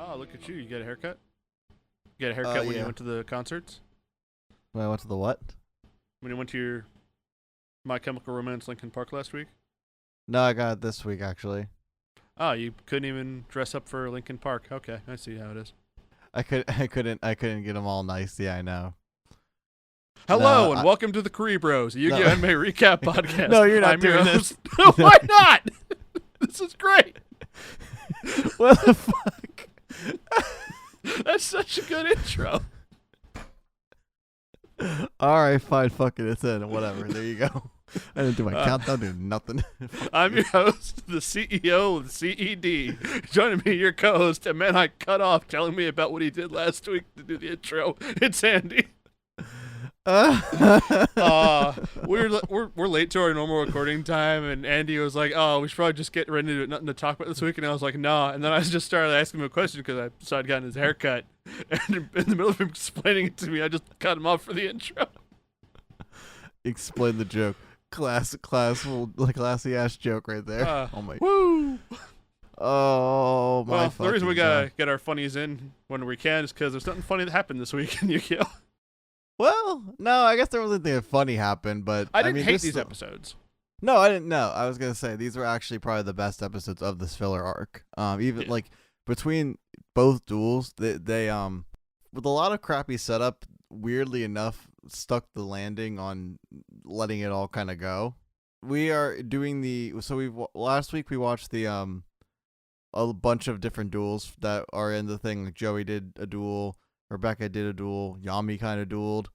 Oh, look at you. You got a haircut? You got a haircut when you went to the concerts? When I went to the what? When you went to your My Chemical Romance Linkin Park last week? No, I got it this week, actually. Oh, you couldn't even dress up for Linkin Park. Okay, I see how it is. I couldn't get them all nice. Yeah, I know. Hello, and welcome to the Kuribros, a Yu-Gi-Oh! Anime recap podcast. No, you're not I'm your doing host. this. Why not? This is great. What the fuck? That's such a good intro. Alright, fine, fuck it, it's in. Whatever, there you go. I didn't do my countdown, do nothing. I'm your host, the CEO of CED. Joining me, your co-host, a man I cut off telling me about what he did last week to do the intro. It's Andy. We're late to our normal recording time, and Andy was like, "Oh, we should probably just get ready to nothing to talk about this week." And I was like, "Nah." And then I just started asking him a question because I saw I'd gotten his haircut, and in the middle of him explaining it to me, I just cut him off for the intro. Explain the joke. Classy ass joke right there. Oh my. Woo! Oh my. Well, the reason we gotta God. get our funnies in when we can is because there's nothing funny that happened this week in Yu-Gi-Oh! Well, no, I guess there wasn't anything funny happened, but I didn't mean, hate these episodes. No, I didn't know. I was gonna say these were actually probably the best episodes of this filler arc. Even like between both duels, they with a lot of crappy setup, weirdly enough, stuck the landing on letting it all kind of go. We are doing last week we watched the a bunch of different duels that are in the thing. Like Joey did a duel, Rebecca did a duel, Yami kind of dueled.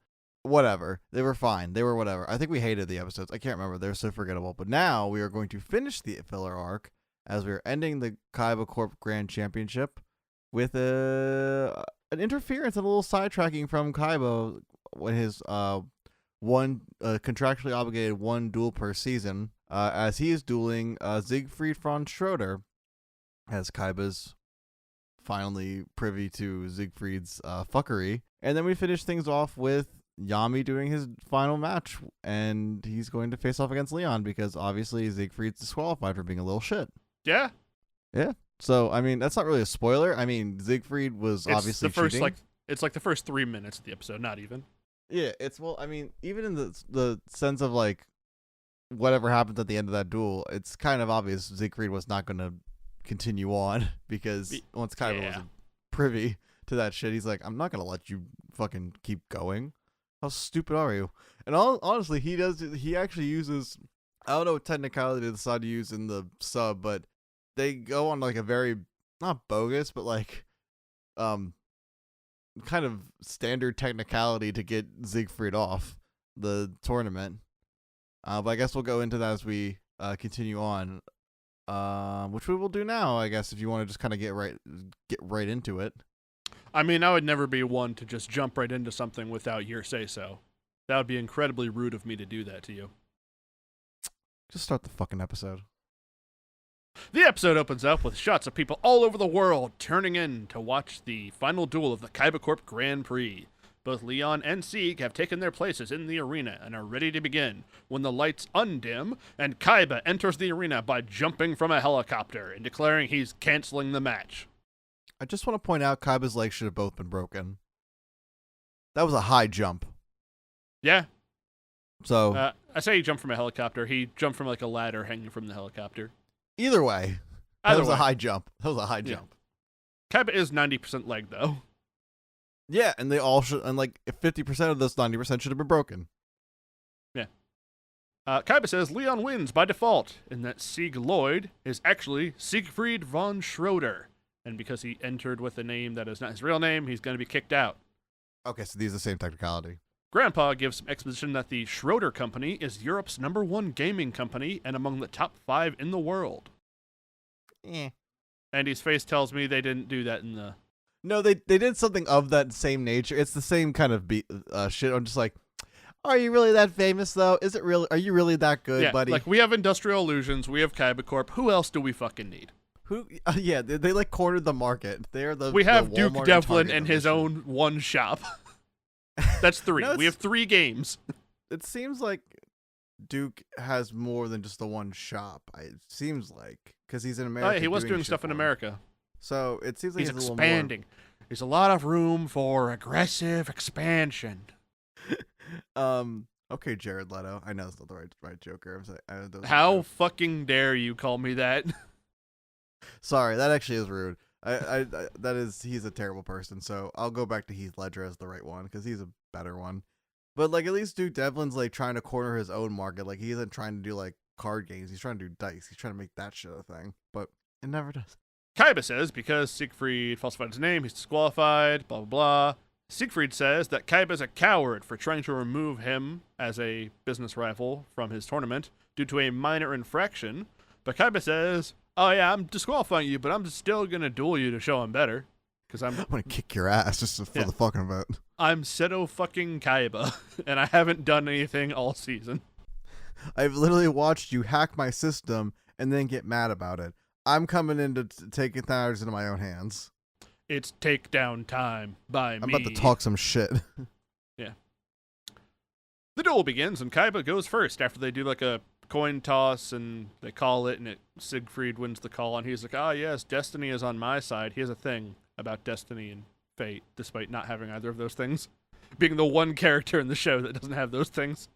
Whatever. They were fine. They were whatever. I think we hated the episodes. I can't remember. They're so forgettable. But now we are going to finish the filler arc as we're ending the Kaiba Corp Grand Championship with an interference and a little sidetracking from Kaiba when his contractually obligated one duel per season as he is dueling Siegfried von Schroeder, as Kaiba's finally privy to Siegfried's fuckery. And then we finish things off with Yami doing his final match, and he's going to face off against Leon because obviously Siegfried's disqualified for being a little shit. Yeah. Yeah. So, I mean, that's not really a spoiler. I mean, Siegfried was obviously cheating. It's like the first 3 minutes of the episode, not even. Yeah, I mean, even in the sense of, like, whatever happens at the end of that duel, it's kind of obvious Siegfried was not going to continue on because once Kaiba was privy to that shit, he's like, I'm not going to let you fucking keep going. How stupid are you? And honestly, he actually uses, I don't know what technicality they decide to use in the sub, but they go on like a very, not bogus, but like, kind of standard technicality to get Siegfried off the tournament. But I guess we'll go into that as we continue on, which we will do now, I guess, if you want to just kind of get right into it. I mean, I would never be one to just jump right into something without your say-so. That would be incredibly rude of me to do that to you. Just start the fucking episode. The episode opens up with shots of people all over the world turning in to watch the final duel of the Kaiba Corp Grand Prix. Both Leon and Sieg have taken their places in the arena and are ready to begin when the lights undim and Kaiba enters the arena by jumping from a helicopter and declaring he's canceling the match. I just want to point out Kaiba's legs should have both been broken. That was a high jump. Yeah. So I say he jumped from a helicopter. He jumped from like a ladder hanging from the helicopter. Either way, that was a high jump. That was a high jump. Kaiba is 90% leg though. Yeah, and they all should, and like 50% of this 90% should have been broken. Yeah. Kaiba says Leon wins by default, and that Sieg Lloyd is actually Siegfried von Schroeder. And because he entered with a name that is not his real name, he's going to be kicked out. Okay, so these are the same technicality. Grandpa gives some exposition that the Schroeder Company is Europe's #1 gaming company and among the top 5 in the world. Andy's face tells me they didn't do that in the... No, they did something of that same nature. It's the same kind of shit. I'm just like, are you really that famous, though? Is it really? Are you really that good, buddy? Like, we have Industrial Illusions, we have Kaiba Corp. Who else do we fucking need? Who? Yeah, they like cornered the market. They're the We have the Duke Walmart Devlin and his own one shop. That's 3. No, we have 3 games. It seems like Duke has more than just the one shop. It seems like because he's in America. He was doing stuff in America. So it seems like He's a little expanding. There's a lot of room for aggressive expansion. Okay, Jared Leto. I know it's not the right Joker. I'm saying, How fucking dare you call me that? Sorry, that actually is rude. He's a terrible person. So I'll go back to Heath Ledger as the right one because he's a better one. But like at least Duke Devlin's like trying to corner his own market. Like he isn't trying to do like card games. He's trying to do dice. He's trying to make that shit a thing. But it never does. Kaiba says because Siegfried falsified his name, he's disqualified, blah, blah, blah. Siegfried says that Kaiba's a coward for trying to remove him as a business rival from his tournament due to a minor infraction. But Kaiba says, oh yeah, I'm disqualifying you, but I'm still going to duel you to show I'm better. Because I'm going to kick your ass just for the fucking of it. I'm Seto fucking Kaiba, and I haven't done anything all season. I've literally watched you hack my system and then get mad about it. I'm coming in to take matters into my own hands. It's takedown time by me. I'm about to talk some shit. Yeah. The duel begins, and Kaiba goes first after they do like a coin toss, and they call it, and Siegfried wins the call, and he's like, ah, yes, destiny is on my side. He has a thing about destiny and fate, despite not having either of those things. Being the one character in the show that doesn't have those things.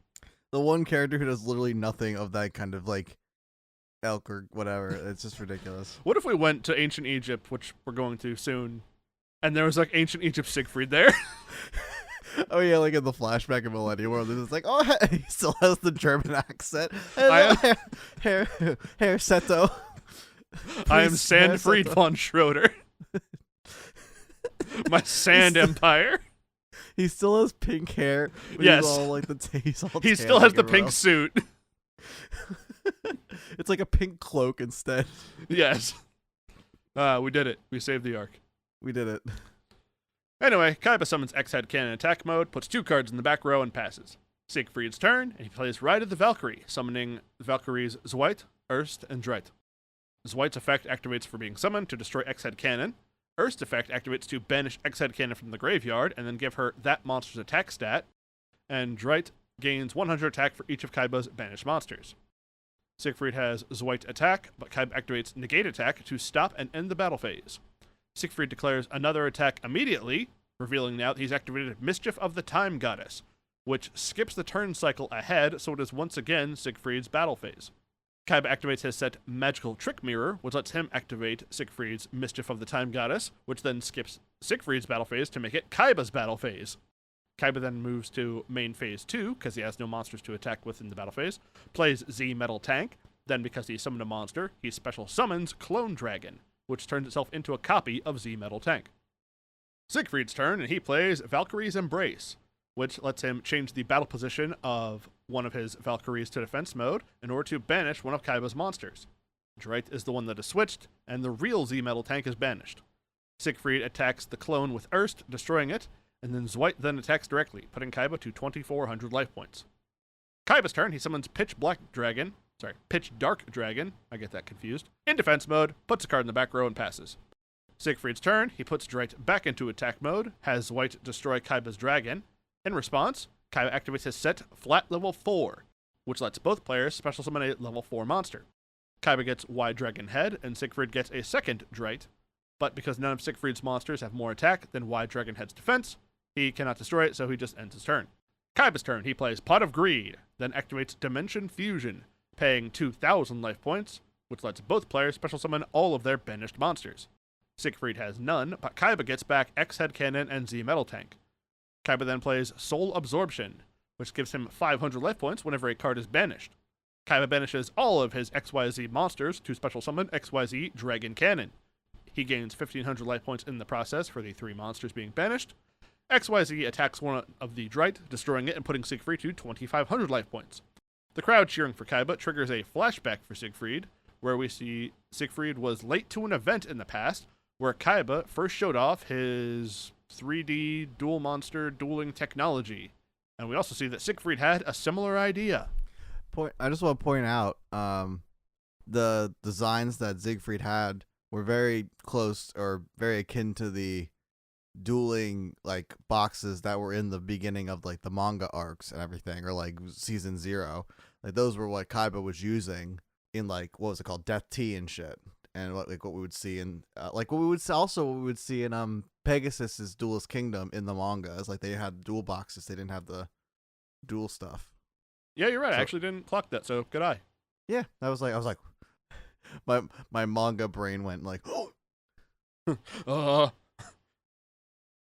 The one character who does literally nothing of that kind of like elk or whatever. It's just ridiculous. What if we went to ancient Egypt, which we're going to soon, and there was like ancient Egypt Siegfried there? Oh yeah, like in the flashback of Millennium World, it's like, oh, he still has the German accent. Herr Seto. I am Sandfried von Schroeder. My sand empire. He still has pink hair. Yes. He's all like he still has the pink suit. It's like a pink cloak instead. Yes. We did it. We saved the ark. We did it. Anyway, Kaiba summons X-Head Cannon attack mode, puts 2 cards in the back row, and passes. Siegfried's turn, and he plays Ride of the Valkyrie, summoning the Valkyries Zweit, Erst, and Dreit. Zweit's effect activates for being summoned to destroy X-Head Cannon. Erst's effect activates to banish X-Head Cannon from the graveyard, and then give her that monster's attack stat. And Dreit gains 100 attack for each of Kaiba's banished monsters. Siegfried has Zweit attack, but Kaiba activates negate attack to stop and end the battle phase. Siegfried declares another attack immediately, revealing now that he's activated Mischief of the Time Goddess, which skips the turn cycle ahead, so it is once again Siegfried's battle phase. Kaiba activates his set Magical Trick Mirror, which lets him activate Siegfried's Mischief of the Time Goddess, which then skips Siegfried's battle phase to make it Kaiba's battle phase. Kaiba then moves to main phase 2, because he has no monsters to attack with in the battle phase, plays Z Metal Tank, then because he summoned a monster, he special summons Clone Dragon, which turns itself into a copy of Z Metal Tank. Siegfried's turn, and he plays Valkyrie's Embrace, which lets him change the battle position of one of his Valkyries to defense mode in order to banish one of Kaiba's monsters. Dreit is the one that is switched, and the real Z Metal Tank is banished. Siegfried attacks the clone with Erst, destroying it, and then Zweit then attacks directly, putting Kaiba to 2,400 life points. Kaiba's turn, he summons Pitch Dark Dragon, I get that confused, in defense mode, puts a card in the back row, and passes. Siegfried's turn, he puts Dreit back into attack mode, has Zweit destroy Kaiba's dragon. In response, Kaiba activates his set Flat Level 4, which lets both players special summon a Level 4 monster. Kaiba gets Wide Dragon Head, and Siegfried gets a second Dreit, but because none of Siegfried's monsters have more attack than Wide Dragon Head's defense, he cannot destroy it, so he just ends his turn. Kaiba's turn, he plays Pot of Greed, then activates Dimension Fusion, paying 2,000 life points, which lets both players special summon all of their banished monsters. Siegfried has none, but Kaiba gets back X-Head Cannon and Z Metal Tank. Kaiba then plays Soul Absorption, which gives him 500 life points whenever a card is banished. Kaiba banishes all of his XYZ monsters to special summon XYZ Dragon Cannon. He gains 1,500 life points in the process for the 3 monsters being banished. XYZ attacks one of the Dreit, destroying it and putting Siegfried to 2,500 life points. The crowd cheering for Kaiba triggers a flashback for Siegfried, where we see Siegfried was late to an event in the past, where Kaiba first showed off his 3D dual monster dueling technology. And we also see that Siegfried had a similar idea. I just want to point out the designs that Siegfried had were very close or very akin to the dueling like boxes that were in the beginning of like the manga arcs and everything, or like season 0. Like those were what Kaiba was using in like, what was it called, Death Tea and shit. and what we would see in what we would see in Pegasus's Duelist Kingdom in the manga is like they had duel boxes, they didn't have the duel stuff. Yeah, you're right. I actually didn't clock that, so good eye. Yeah, I was like, my manga brain went like,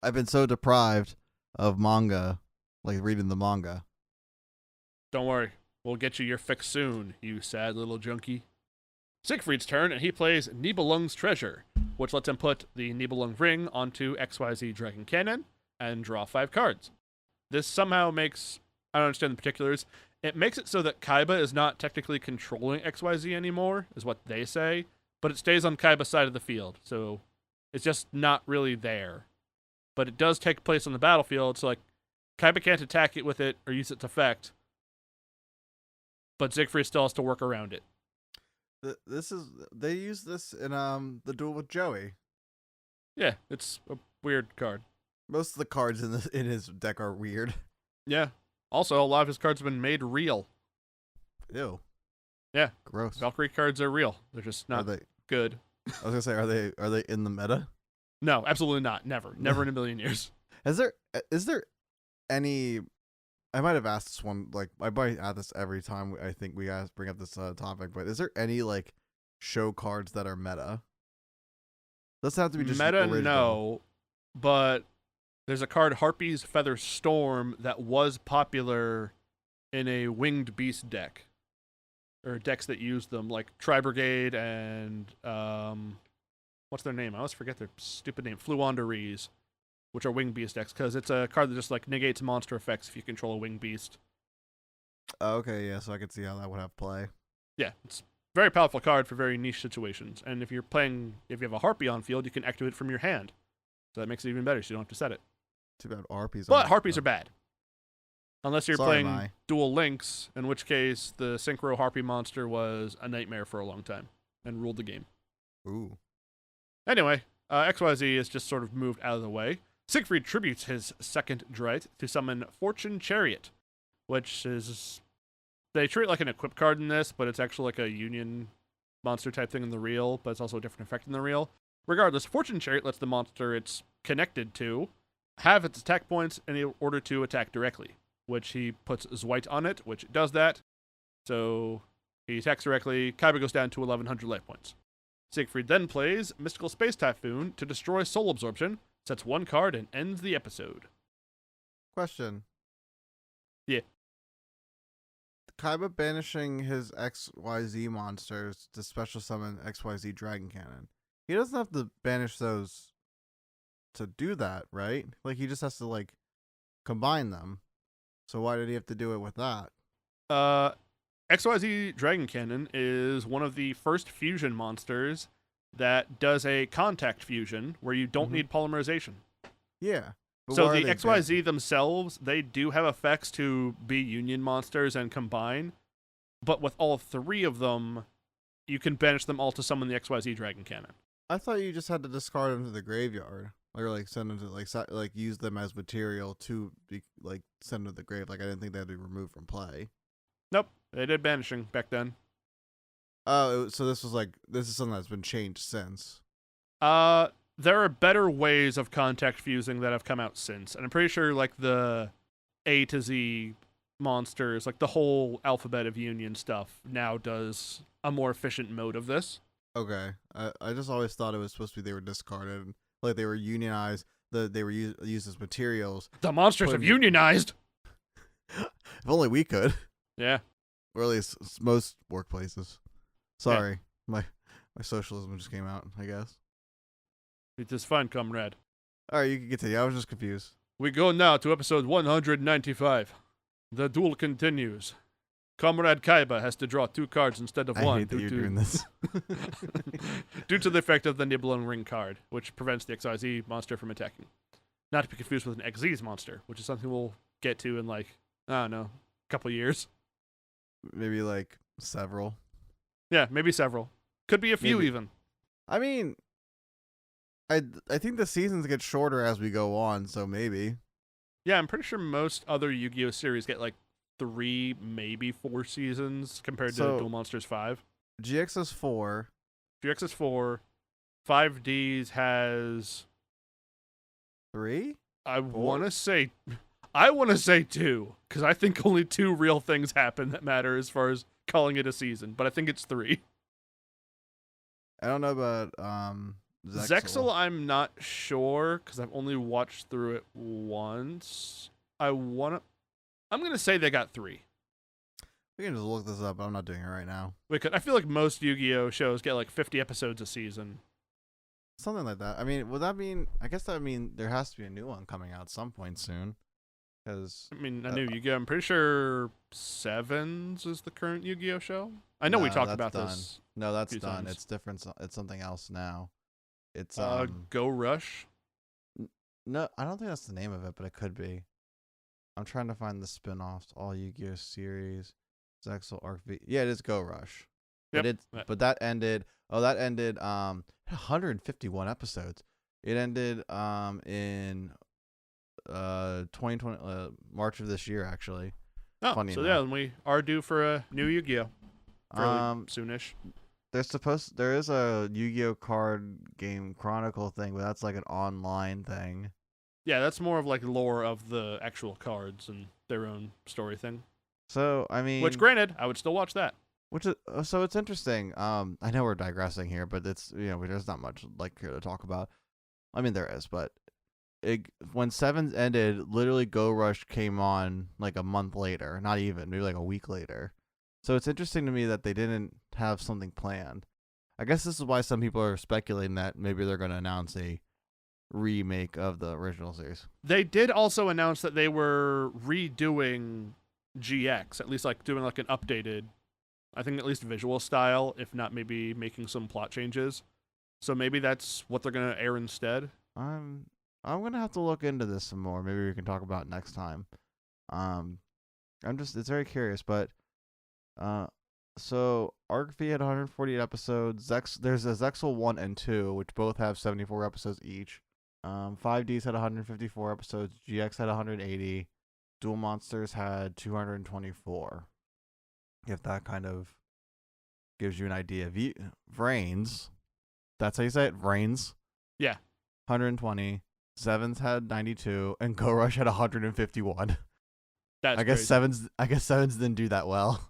I've been so deprived of manga, like reading the manga. Don't worry, we'll get you your fix soon, you sad little junkie. Siegfried's turn, and he plays Nibelung's Treasure, which lets him put the Nibelung ring onto XYZ Dragon Cannon and draw 5 cards. This somehow makes, I don't understand the particulars, it makes it so that Kaiba is not technically controlling XYZ anymore, is what they say, but it stays on Kaiba's side of the field, so it's just not really there. But it does take place on the battlefield, so like Kaiba can't attack it with it or use its effect, but Siegfried still has to work around it. They use this in the duel with Joey. Yeah, it's a weird card. Most of the cards in his deck are weird. Yeah. Also, a lot of his cards have been made real. Ew. Yeah. Gross. Valkyrie cards are real. They're just not good. I was gonna say, are they in the meta? No, absolutely not. Never in a million years. Is there any? I might have asked this one. Like I might ask this every time I think we guys bring up this topic. But is there any like show cards that are meta? Doesn't have to be just meta. original. No, but there's a card, Harpy's Feather Storm, that was popular in a Winged Beast deck, or decks that used them, like Tri-Brigade and what's their name? I always forget their stupid name. Fluanderies, which are Winged Beast decks, because it's a card that just like negates monster effects if you control a Winged Beast. Oh, okay, yeah, so I could see how that would have play. Yeah, it's a very powerful card for very niche situations. And if you have a Harpy on field, you can activate it from your hand. So that makes it even better, so you don't have to set it. Too bad Harpies. But Harpies are bad. Unless you're Sorry, playing Dual Links, in which case the Synchro Harpy monster was a nightmare for a long time and ruled the game. Ooh. Anyway, XYZ is just sort of moved out of the way. Siegfried tributes his second Dryte to summon Fortune Chariot, which is... They treat it like an equip card in this, but it's actually like a Union monster type thing in the real, but it's also a different effect in the real. Regardless, Fortune Chariot lets the monster it's connected to have its attack points in order to attack directly, which he puts Zwite on it, which it does that. So he attacks directly. Kaiba goes down to 1,100 life points. Siegfried then plays Mystical Space Typhoon to destroy Soul Absorption, sets 1 card, and ends the episode. Question. Yeah. Kaiba banishing his XYZ monsters to special summon XYZ Dragon Cannon. He doesn't have to banish those to do that, right? Like, he just has to, like, combine them. So why did he have to do it with that? XYZ Dragon Cannon is one of the first fusion monsters that does a contact fusion where you don't need polymerization. Yeah. So the XYZ themselves, they do have effects to be Union monsters and combine, but with all 3 of them, you can banish them all to summon the XYZ Dragon Cannon. I thought you just had to discard them to the graveyard, or like send them to like use them as material to be like send them to the grave. Like I didn't think they had to be removed from play. Nope, they did banishing back then. Oh, so this is something that's been changed since. There are better ways of contact fusing that have come out since, and I'm pretty sure like the A to Z monsters, like the whole alphabet of Union stuff, now does a more efficient mode of this. Okay, I just always thought it was supposed to be they were discarded, like they were unionized, they were used as materials. The monsters have unionized. If only we could. Yeah. Or at least most workplaces. Sorry, my socialism just came out, I guess. It is fine, comrade. All right, you can continue. I was just confused. We go now to episode 195. The duel continues. Comrade Kaiba has to draw 2 cards instead of 1. I hate that you're doing this. Due to the effect of the Nibelung Ring card, which prevents the XYZ monster from attacking. Not to be confused with an XZ monster, which is something we'll get to in like, I don't know, a couple years. Maybe like several. Yeah, maybe several. Could be a few even. I mean, I think the seasons get shorter as we go on, so maybe. Yeah, I'm pretty sure most other Yu-Gi-Oh series get like 3, maybe 4 seasons compared to Duel Monsters 5. GX is 4, GX is 4. 5Ds has 3? I want to say 2 because I think only 2 real things happen that matter as far as calling it a season, but I think it's 3. I don't know about Zexal, I'm not sure because I've only watched through it once. I'm gonna say they got 3. We can just look this up, but I'm not doing it right now. I feel like most Yu-Gi-Oh shows get like 50 episodes a season. Something like that. I mean, would that mean? I guess that would mean there has to be a new one coming out some point soon. Because I mean, a new Yu-Gi-Oh. I'm pretty sure Sevens is the current Yu-Gi-Oh show. I know we talked about this. No, that's done. Times. It's different. It's something else now. It's Go Rush. No, I don't think that's the name of it, but it could be. I'm trying to find the spin-offs. All Yu-Gi-Oh series, Zexal Arc V. Yeah, it is Go Rush. Yep. But that ended. Oh, that ended. 151 episodes. It ended in 2020 March of this year, actually. Oh, Funny so enough. yeah, we are due for a new Yu-Gi-Oh. Fairly soonish. There is a Yu-Gi-Oh card game chronicle thing, but that's like an online thing. Yeah, that's more of like lore of the actual cards and their own story thing. So I mean, which granted, I would still watch that. Which is so it's interesting. I know we're digressing here, but it's there's not much like here to talk about. I mean there is, but when Sevens ended, literally Go Rush came on like a month later, not even maybe like a week later. So it's interesting to me that they didn't have something planned. I guess this is why some people are speculating that maybe they're going to announce a remake of the original series. They did also announce that they were redoing GX, at least like doing like an updated, I think at least visual style, if not maybe making some plot changes. So maybe that's what they're going to air instead. I'm going to have to look into this some more. Maybe we can talk about it next time. It's very curious, but so Arc V had 148 episodes. There's a Zexal 1 and 2, which both have 74 episodes each. 5Ds had 154 episodes. GX had 180. Duel Monsters had 224. If that kind of gives you an idea. Vrains, that's how you say it? Vrains? Yeah. 120. Sevens had 92. And Go Rush had 151. I guess Sevens didn't do that well.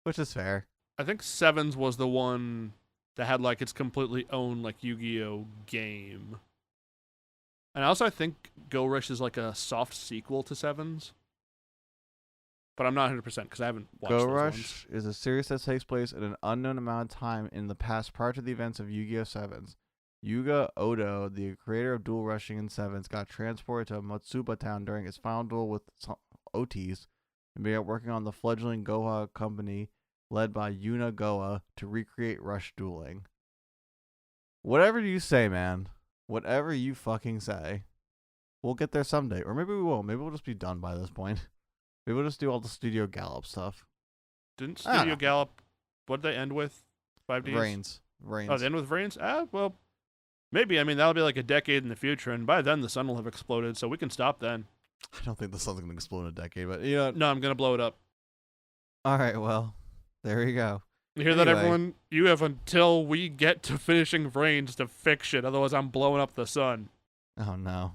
Which is fair. I think Sevens was the one that had like its completely own like Yu-Gi-Oh game. And also I think Go Rush is like a soft sequel to Sevens. But I'm not 100% because I haven't watched Go those Rush is a series that takes place in an unknown amount of time in the past prior to the events of Yu-Gi-Oh! Sevens. Yuga Odo, the creator of Duel Rushing in Sevens, got transported to Motsuba Town during his final duel with Otis and began working on the fledgling Goha company led by Yuna Goa to recreate Rush dueling. Whatever you say, man. Whatever you fucking say. We'll get there someday. Or maybe we won't. Maybe we'll just be done by this point. Maybe we'll just do all the Studio Gallop stuff. Didn't Studio Gallop, what did they end with? 5Ds? Vrains. Oh, they end with Vrains? Well, maybe. I mean, that'll be like a decade in the future, and by then the sun will have exploded, so we can stop then. I don't think the sun's going to explode in a decade, but you know. No, I'm going to blow it up. All right, well, there you go. You hear that, everyone? You have until we get to finishing Vrains to fix shit, otherwise I'm blowing up the sun. Oh, no.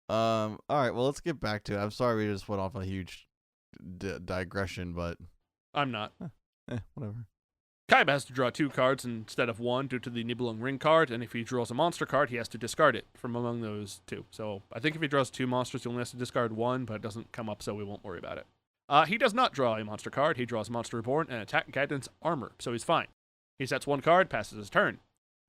All right, well, let's get back to it. I'm sorry we just went off a huge digression, but... I'm not. Whatever. Kaiba has to draw 2 cards instead of 1 due to the Nibelung Ring card, and if he draws a monster card, he has to discard it from among those 2. So I think if he draws 2 monsters, he only has to discard 1, but it doesn't come up, so we won't worry about it. He does not draw a monster card. He draws Monster Reborn and Attack Guidance Armor, so he's fine. He sets 1 card, passes his turn.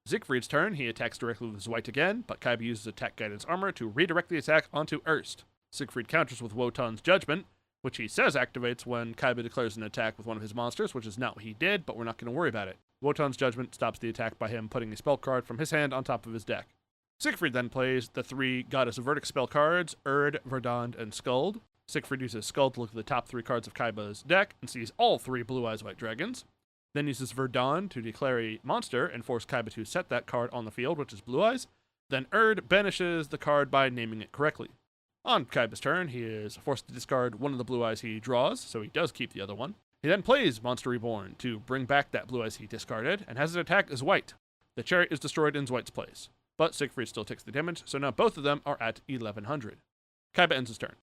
Siegfried's turn, he attacks directly with his white again, but Kaiba uses Attack Guidance Armor to redirect the attack onto Erst. Siegfried counters with Wotan's Judgment, which he says activates when Kaiba declares an attack with one of his monsters, which is not what he did, but we're not going to worry about it. Wotan's Judgment stops the attack by him putting a spell card from his hand on top of his deck. Siegfried then plays the 3 Goddess of Verdict spell cards, Erd, Verdand, and Skuld. Siegfried uses Skuld to look at the top 3 cards of Kaiba's deck and sees all 3 Blue Eyes White Dragons. Then uses Verdand to declare a monster and force Kaiba to set that card on the field, which is Blue Eyes. Then Erd banishes the card by naming it correctly. On Kaiba's turn, he is forced to discard one of the Blue Eyes he draws, so he does keep the other one. He then plays Monster Reborn to bring back that blue eyes he discarded, and has his attack as white. The chariot is destroyed in White's place, but Siegfried still takes the damage, so now both of them are at 1100. Kaiba ends his turn.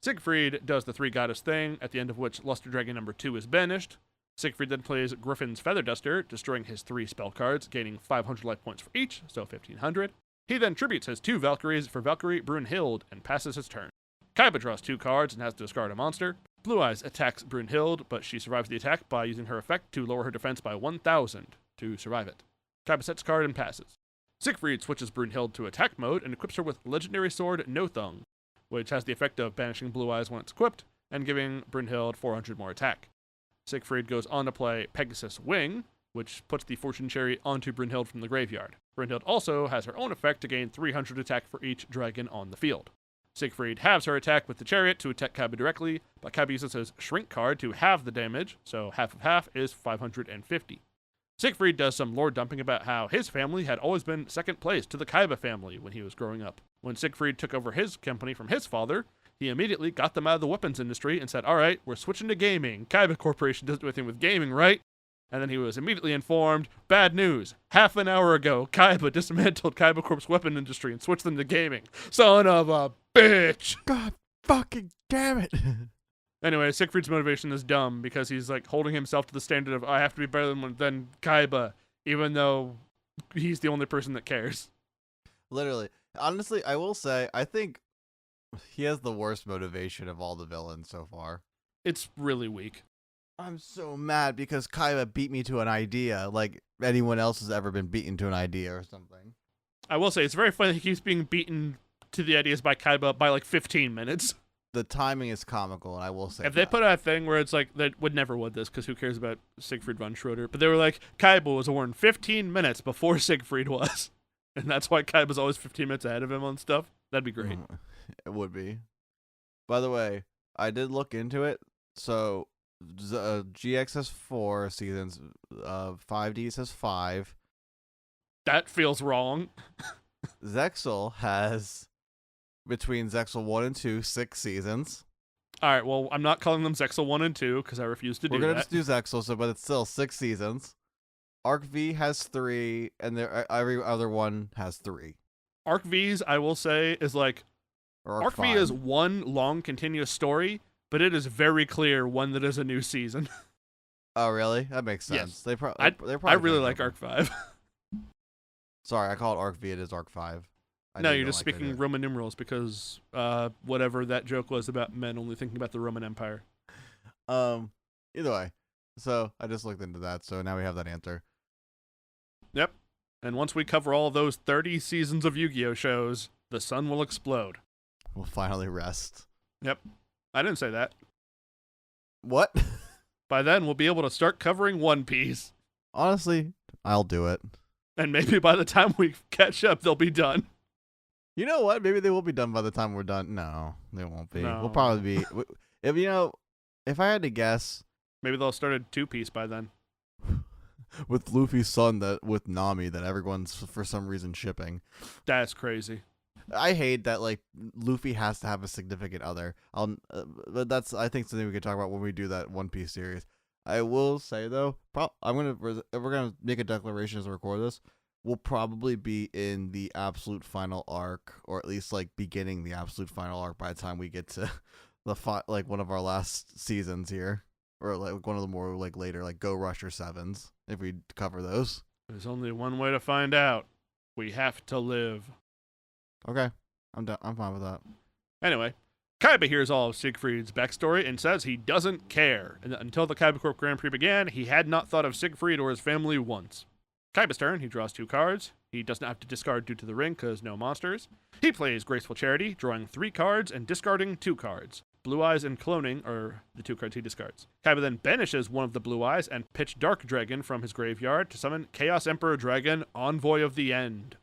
Siegfried does the 3 goddess thing, at the end of which Luster Dragon number 2 is banished. Siegfried then plays Griffin's Feather Duster, destroying his 3 spell cards, gaining 500 life points for each, so 1500. He then tributes his 2 Valkyries for Valkyrie Brunhild and passes his turn. Kaiba draws 2 cards and has to discard a monster. Blue Eyes attacks Brunhild, but she survives the attack by using her effect to lower her defense by 1000 to survive it. Kaiba sets a card and passes. Siegfried switches Brunhild to attack mode and equips her with legendary sword Nothung, which has the effect of banishing Blue Eyes when it's equipped and giving Brunhild 400 more attack. Siegfried goes on to play Pegasus Wing, which puts the Fortune Cherry onto Brunhild from the graveyard. Brunhild also has her own effect to gain 300 attack for each dragon on the field. Siegfried halves her attack with the chariot to attack Kaiba directly, but Kaiba uses his Shrink card to halve the damage, so half of half is 550. Siegfried does some lore dumping about how his family had always been second place to the Kaiba family when he was growing up. When Siegfried took over his company from his father, he immediately got them out of the weapons industry and said, alright, we're switching to gaming. Kaiba Corporation doesn't do anything with gaming, right? And then he was immediately informed, bad news, half an hour ago, Kaiba dismantled Kaiba Corp's weapon industry and switched them to gaming. Son of a bitch! God fucking damn it! Anyway, Siegfried's motivation is dumb because he's like holding himself to the standard of, I have to be better than Kaiba, even though he's the only person that cares. Literally. Honestly, I will say, I think he has the worst motivation of all the villains so far. It's really weak. I'm so mad because Kaiba beat me to an idea like anyone else has ever been beaten to an idea or something. I will say, it's very funny that he keeps being beaten to the ideas by Kaiba by like 15 minutes. The timing is comical, and I will say if they put out a thing where it's like, they would never would this, because who cares about Siegfried von Schroeder, but they were like, Kaiba was warned 15 minutes before Siegfried was, and that's why Kaiba's always 15 minutes ahead of him on stuff. That'd be great. It would be. By the way, I did look into it, so GX has 4 seasons, 5D says 5. That feels wrong. Zexal has, between Zexal 1 and 2, 6 seasons. Alright, well, I'm not calling them Zexal 1 and 2, because I refuse to do that. We're going to just do Zexal, but it's still 6 seasons. Arc V has 3, and every other one has 3. Arc V's, I will say, is like, Arc V is one long continuous story, but it is very clear when that is a new season. Oh, really? That makes sense. Yes. I I really like Arc 5. Sorry, I call it Arc V. It is Arc 5. No, you're just speaking Roman numerals because whatever that joke was about men only thinking about the Roman Empire. Either way. So I just looked into that, so now we have that answer. Yep. And once we cover all those 30 seasons of Yu-Gi-Oh shows, the sun will explode. We'll finally rest. Yep. I didn't say that. What? By then, we'll be able to start covering One Piece. Honestly, I'll do it. And maybe by the time we catch up, they'll be done. You know what? Maybe they will be done by the time we're done. No, they won't be. No. We'll probably be. If I had to guess, maybe they'll start a 2-piece by then. With Luffy's son, with Nami, that everyone's for some reason shipping. That's crazy. I hate that Luffy has to have a significant other. But that's I think something we could talk about when we do that One Piece series. I will say though, if we're gonna make a declaration as we record this, we'll probably be in the absolute final arc, or at least beginning the absolute final arc by the time we get to the one of our last seasons here, or one of the more later Go Rush or Sevens if we cover those. There's only one way to find out. We have to live. Okay, I'm done. I'm fine with that. Anyway, Kaiba hears all of Siegfried's backstory and says he doesn't care, and that until the Kaiba Corp Grand Prix began, he had not thought of Siegfried or his family once. Kaiba's turn, he draws 2 cards. He doesn't have to discard due to the ring because no monsters. He plays Graceful Charity, drawing 3 cards and discarding 2 cards. Blue Eyes and Cloning are the 2 cards he discards. Kaiba then banishes one of the Blue Eyes and Pitch Dark Dragon from his graveyard to summon Chaos Emperor Dragon, Envoy of the End.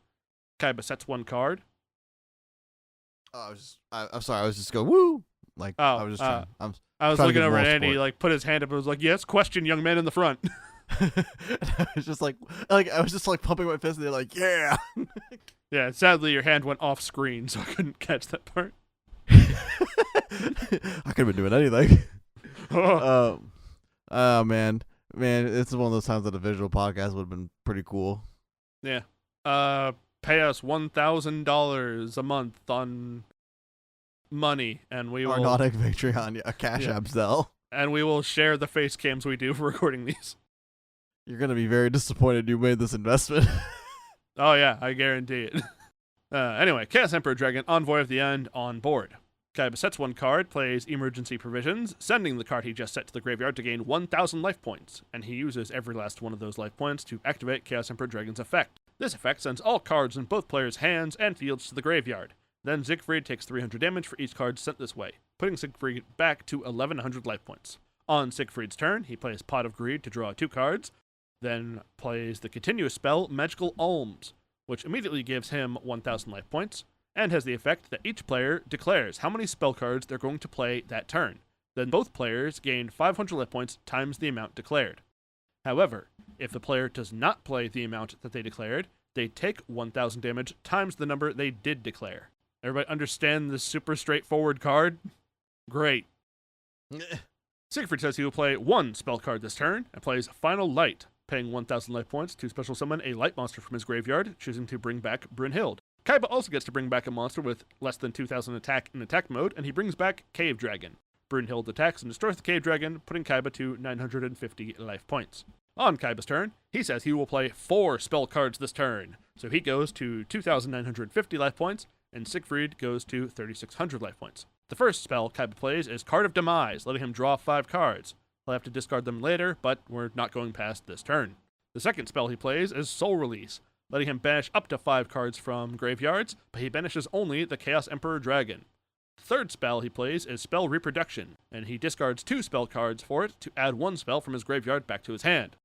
Kaiba sets 1 card. I'm sorry. I was just going woo. I was just trying. I was looking over at Andy, put his hand up and was like, "Yes, question, young man in the front." I was just I was just pumping my fist, and they're like, "Yeah." Yeah. Sadly, your hand went off screen, so I couldn't catch that part. I could have been doing anything. Oh man, it's one of those times that a visual podcast would have been pretty cool. Yeah. Pay us $1,000 a month on money, and we will Arnautic Patreon, a Cash App Zelle. And we will share the face cams we do for recording these. You're gonna be very disappointed you made this investment. Oh yeah, I guarantee it. Anyway, Chaos Emperor Dragon, Envoy of the End, on board. Kaiba sets one card, plays Emergency Provisions, sending the card he just set to the graveyard to gain 1,000 life points, and he uses every last one of those life points to activate Chaos Emperor Dragon's effect. This effect sends all cards in both players' hands and fields to the graveyard. Then Siegfried takes 300 damage for each card sent this way, putting Siegfried back to 1,100 life points. On Siegfried's turn, he plays Pot of Greed to draw 2 cards, then plays the continuous spell Magical Alms, which immediately gives him 1,000 life points, and has the effect that each player declares how many spell cards they're going to play that turn. Then both players gain 500 life points times the amount declared. However, if the player does not play the amount that they declared, they take 1,000 damage times the number they did declare. Everybody understand this super straightforward card? Great. Siegfried says he will play 1 spell card this turn, and plays Final Light, paying 1,000 life points to special summon a light monster from his graveyard, choosing to bring back Brynhild. Kaiba also gets to bring back a monster with less than 2,000 attack in attack mode, and he brings back Cave Dragon. Brynhild attacks and destroys the Cave Dragon, putting Kaiba to 950 life points. On Kaiba's turn, he says he will play 4 spell cards this turn, so he goes to 2,950 life points, and Siegfried goes to 3,600 life points. The first spell Kaiba plays is Card of Demise, letting him draw 5 cards. He'll have to discard them later, but we're not going past this turn. The second spell he plays is Soul Release, letting him banish up to 5 cards from graveyards, but he banishes only the Chaos Emperor Dragon. The third spell he plays is Spell Reproduction, and he discards 2 spell cards for it to add 1 spell from his graveyard back to his hand.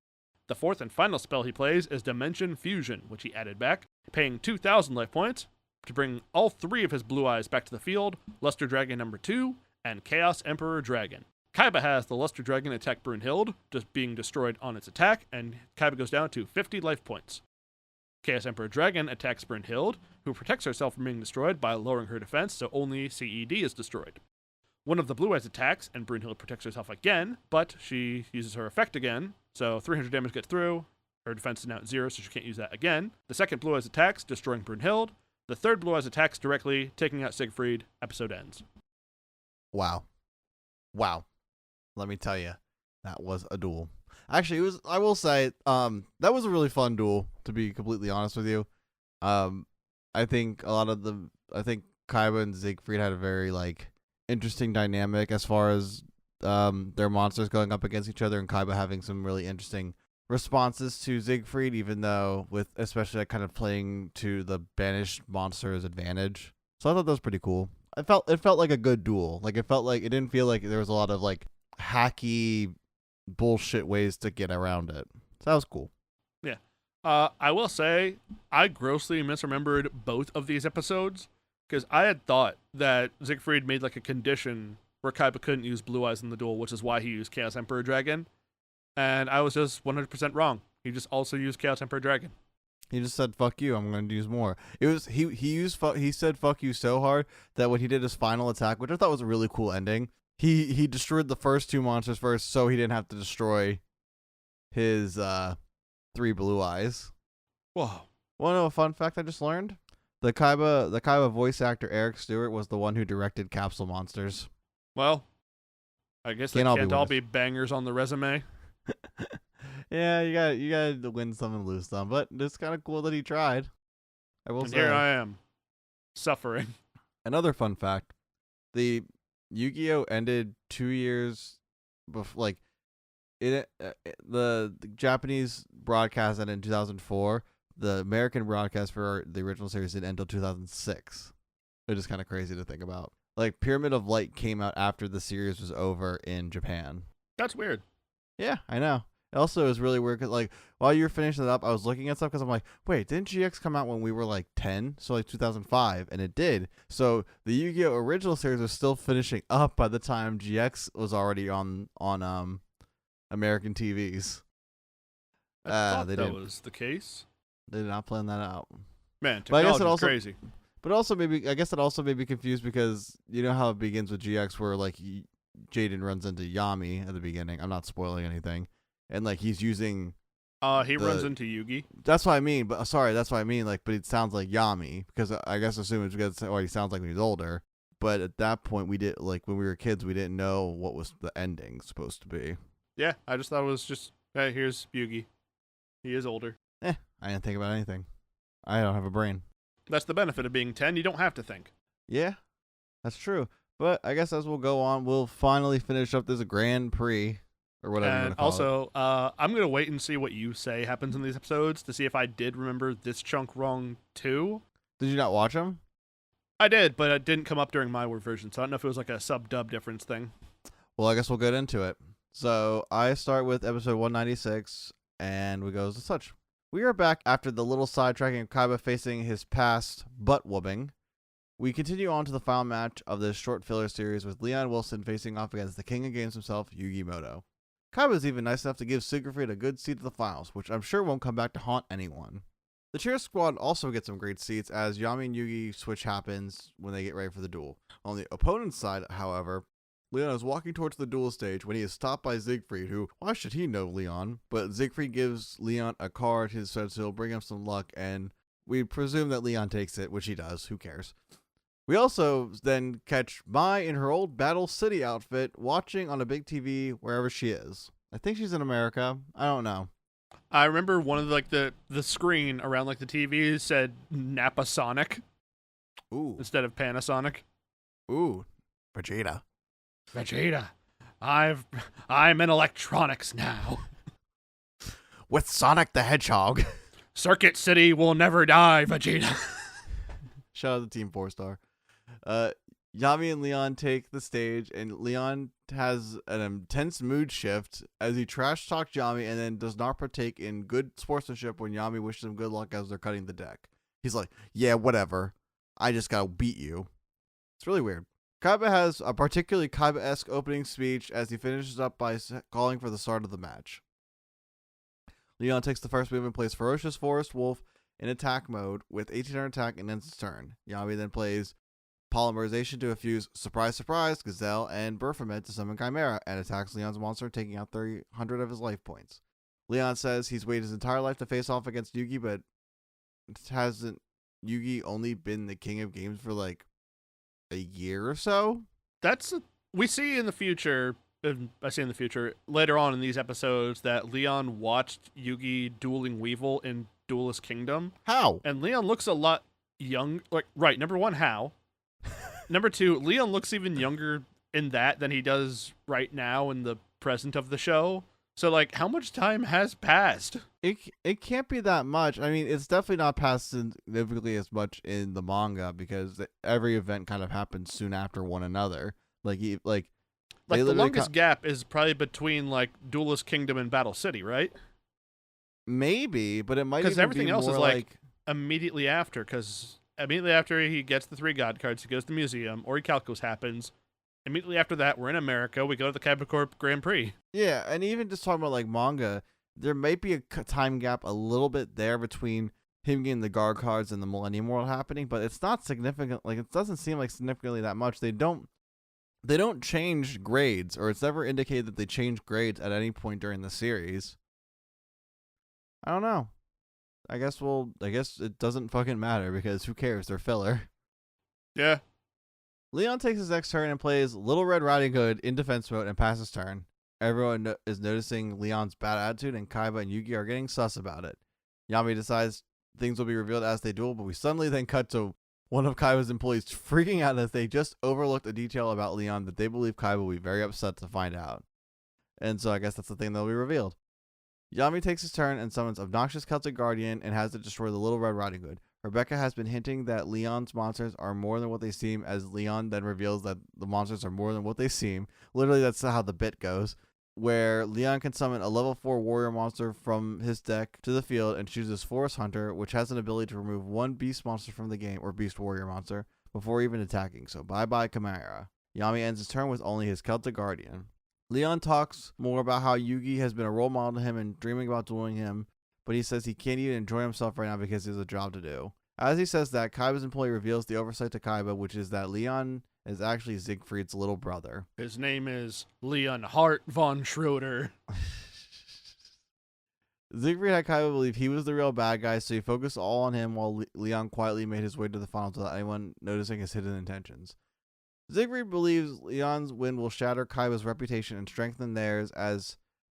The fourth and final spell he plays is Dimension Fusion, which he added back, paying 2,000 life points to bring all 3 of his Blue Eyes back to the field, Luster Dragon number 2, and Chaos Emperor Dragon. Kaiba has the Luster Dragon attack Brynhild, just being destroyed on its attack, and Kaiba goes down to 50 life points. Chaos Emperor Dragon attacks Brynhild, who protects herself from being destroyed by lowering her defense so only CED is destroyed. One of the Blue Eyes attacks, and Brynhild protects herself again, but she uses her effect again, so 300 damage gets through. Her defense is now at 0, so she can't use that again. The second Blue Eyes attacks, destroying Brynhild. The third Blue Eyes attacks directly, taking out Siegfried. Episode ends. Wow. Let me tell you, that was a duel. Actually, it was. I will say, that was a really fun duel. To be completely honest with you, I think Kaiba and Siegfried had a very interesting dynamic as far as their monsters going up against each other, and Kaiba having some really interesting responses to Siegfried, even though with especially kind of playing to the banished monster's advantage. So I thought that was pretty cool. It felt like a good duel. It didn't feel like there was a lot of hacky bullshit ways to get around it. So that was cool. Yeah. I will say I grossly misremembered both of these episodes because I had thought that Siegfried made a condition where Kaiba couldn't use Blue Eyes in the duel, which is why he used Chaos Emperor Dragon. And I was just 100% wrong. He just also used Chaos Emperor Dragon. He just said "fuck you." I'm going to use more. It was he said "fuck you" so hard that when he did his final attack, which I thought was a really cool ending, he destroyed the first 2 monsters first, so he didn't have to destroy his 3 Blue Eyes. Whoa! Want to know a fun fact I just learned? The Kaiba voice actor Eric Stewart was the one who directed Capsule Monsters. Well, I guess they can't all be bangers on the resume. Yeah, you got to win some and lose some, but it's kind of cool that he tried. I will say. Here I am, suffering. Another fun fact: the Yu-Gi-Oh ended 2 years before. The Japanese broadcast ended in 2004. The American broadcast for the original series didn't end until 2006. Which is kind of crazy to think about. Pyramid of Light came out after the series was over in Japan. That's weird. Yeah, I know. It also is really weird because, while you were finishing it up, I was looking at stuff because I'm like, wait, didn't GX come out when we were 10? So 2005, and it did. So the Yu-Gi-Oh! Original series was still finishing up by the time GX was already on American TVs. I thought that was the case. They did not plan that out. Man, technology is crazy. But also I guess it also made me confused because you know how it begins with GX where Jaden runs into Yami at the beginning. I'm not spoiling anything. And like he's using he runs into Yugi. That's what I mean, but sorry, that's what I mean. Like, but it sounds like Yami because I guess assume it's because he sounds like when he's older. But at that point, when we were kids, we didn't know what was the ending supposed to be. Yeah, I just thought it was just hey, here's Yugi. He is older. I didn't think about anything. I don't have a brain. That's the benefit of being 10. You don't have to think. Yeah, that's true. But I guess as we'll go on, we'll finally finish up this Grand Prix. Or whatever you want to call also, I'm going to wait and see what you say happens in these episodes to see if I did remember this chunk wrong, too. Did you not watch them? I did, but it didn't come up during my version, so I don't know if it was like a sub-dub difference thing. Well, I guess we'll get into it. So, I start with episode 196, and we go as such. We are back after the little sidetracking of Kaiba facing his past butt-whooping. We continue on to the final match of this short filler series with Leon Wilson facing off against the king of games himself, Yugi Muto. Kaiba is even nice enough to give Siegfried a good seat at the finals, which I'm sure won't come back to haunt anyone. The cheer squad also gets some great seats as Yami and Yugi switch happens when they get ready for the duel. On the opponent's side, however, Leon is walking towards the duel stage when he is stopped by Siegfried, who, why should he know Leon? But Siegfried gives Leon a card, so he'll bring him some luck, and we presume that Leon takes it, which he does, who cares? We also then catch Mai in her old Battle City outfit, watching on a big TV wherever she is. I think she's in America. I don't know. I remember one of the screen around like the TV said Napanasonic. Ooh. Instead of Panasonic. Ooh. Vegeta. I'm in electronics now. With Sonic the Hedgehog. Circuit City will never die, Vegeta. Shout out to Team 4-Star. Yami and Leon take the stage, and Leon has an intense mood shift as he trash talks Yami and then does not partake in good sportsmanship when Yami wishes him good luck as they're cutting the deck. He's like, yeah, whatever. I just gotta beat you. It's really weird. Kaiba has a particularly Kaiba-esque opening speech as he finishes up by calling for the start of the match. Leon takes the first move and plays Ferocious Forest Wolf in attack mode with 1800 attack and ends his turn. Yami then plays Polymerization to infuse Surprise Surprise, Gazelle, and Baphomet to summon Chimera, and attacks Leon's monster, taking out 300 of his life points. Leon says he's waited his entire life to face off against Yugi, but hasn't Yugi only been the king of games for like a year or so? We see in the future, I say in the future, later on in these episodes, that Leon watched Yugi dueling Weevil in Duelist Kingdom. How? And Leon looks a lot young. Like, right, number one, how? Number two, Leon looks even younger in that than he does right now in the present of the show. So, like, how much time has passed? It can't be that much. I mean, it's definitely not passed significantly as much in the manga because every event kind of happens soon after one another. Like the longest gap is probably between like Duelist Kingdom and Battle City, right? Maybe, but it might even because everything be else more is like immediately after. Because immediately after he gets the 3 god cards, he goes to the museum. Orichalcos happens. Immediately after that, we're in America. We go to the Kaiba Corp Grand Prix. Yeah, and even just talking about like manga, there might be a time gap a little bit there between him getting the guard cards and the Millennium World happening, but it's not significant. Like, it doesn't seem like significantly that much. They don't change grades, or it's never indicated that they change grades at any point during the series. I don't know. I guess it doesn't fucking matter because who cares? They're filler. Yeah. Leon takes his next turn and plays Little Red Riding Hood in defense mode and passes turn. Everyone is noticing Leon's bad attitude, and Kaiba and Yugi are getting sus about it. Yami decides things will be revealed as they duel, but we suddenly then cut to one of Kaiba's employees freaking out as they just overlooked a detail about Leon that they believe Kaiba will be very upset to find out. And so I guess that's the thing that'll be revealed. Yami takes his turn and summons Obnoxious Celtic Guardian and has it destroy the Little Red Riding Hood. Rebecca has been hinting that Leon's monsters are more than what they seem, as Leon then reveals that the monsters are more than what they seem. Literally, that's how the bit goes, where Leon can summon a level 4 warrior monster from his deck to the field and chooses Forest Hunter, which has an ability to remove 1 beast monster from the game, or beast warrior monster, before even attacking. So bye-bye Chimera. Yami ends his turn with only his Celtic Guardian. Leon talks more about how Yugi has been a role model to him and dreaming about dueling him, but he says he can't even enjoy himself right now because he has a job to do. As he says that, Kaiba's employee reveals the oversight to Kaiba, which is that Leon is actually Siegfried's little brother. His name is Leonhard von Schroeder. Siegfried had Kaiba believe he was the real bad guy, so he focused all on him while Leon quietly made his way to the finals without anyone noticing his hidden intentions. Siegfried believes Leon's win will shatter Kaiba's reputation and strengthen theirs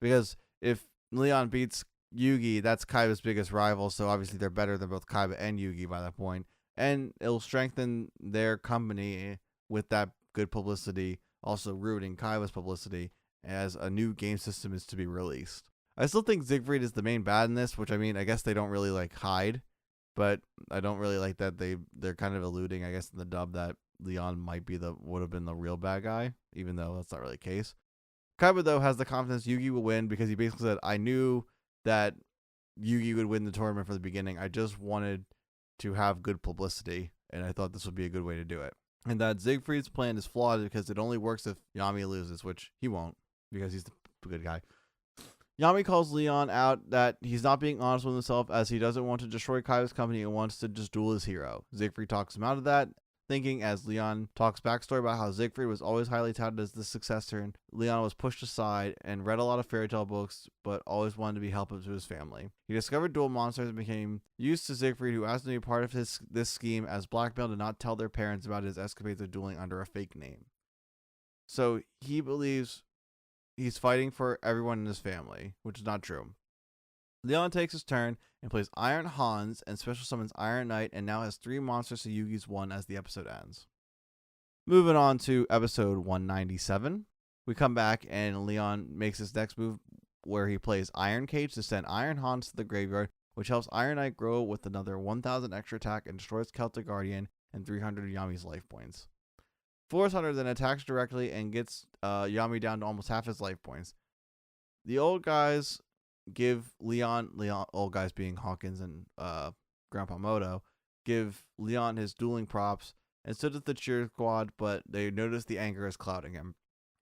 because if Leon beats Yugi, that's Kaiba's biggest rival, so obviously they're better than both Kaiba and Yugi by that point, and it'll strengthen their company with that good publicity, also ruining Kaiba's publicity as a new game system is to be released. I still think Siegfried is the main bad in this, which I mean, I guess they don't really like hide, but I don't really like that they're kind of alluding, I guess, in the dub that Leon would have been the real bad guy, even though that's not really the case. Kaiba, though, has the confidence Yugi will win because he basically said, I knew that Yugi would win the tournament from the beginning. I just wanted to have good publicity, and I thought this would be a good way to do it. And that Siegfried's plan is flawed because it only works if Yami loses, which he won't because he's the good guy. Yami calls Leon out that he's not being honest with himself as he doesn't want to destroy Kaiba's company and wants to just duel his hero. Siegfried talks him out of that, thinking as Leon talks backstory about how Siegfried was always highly touted as the successor and Leon was pushed aside and read a lot of fairy tale books but always wanted to be helpful to his family. He discovered duel monsters and became used to Siegfried, who asked him to be part of this scheme as blackmail to not tell their parents about his escapades of dueling under a fake name. So he believes he's fighting for everyone in his family, which is not true. Leon takes his turn and plays Iron Hans and special summons Iron Knight and now has 3 monsters to Yugi's 1 as the episode ends. Moving on to episode 197. We come back and Leon makes his next move where he plays Iron Cage to send Iron Hans to the graveyard, which helps Iron Knight grow with another 1,000 extra attack and destroys Celtic Guardian and 300 Yami's life points. Force Hunter then attacks directly and gets Yami down to almost half his life points. The old guys give Leon, old guys being Hawkins and Grandpa Moto, give Leon his dueling props and stood at the cheer squad, but they notice the anger is clouding him.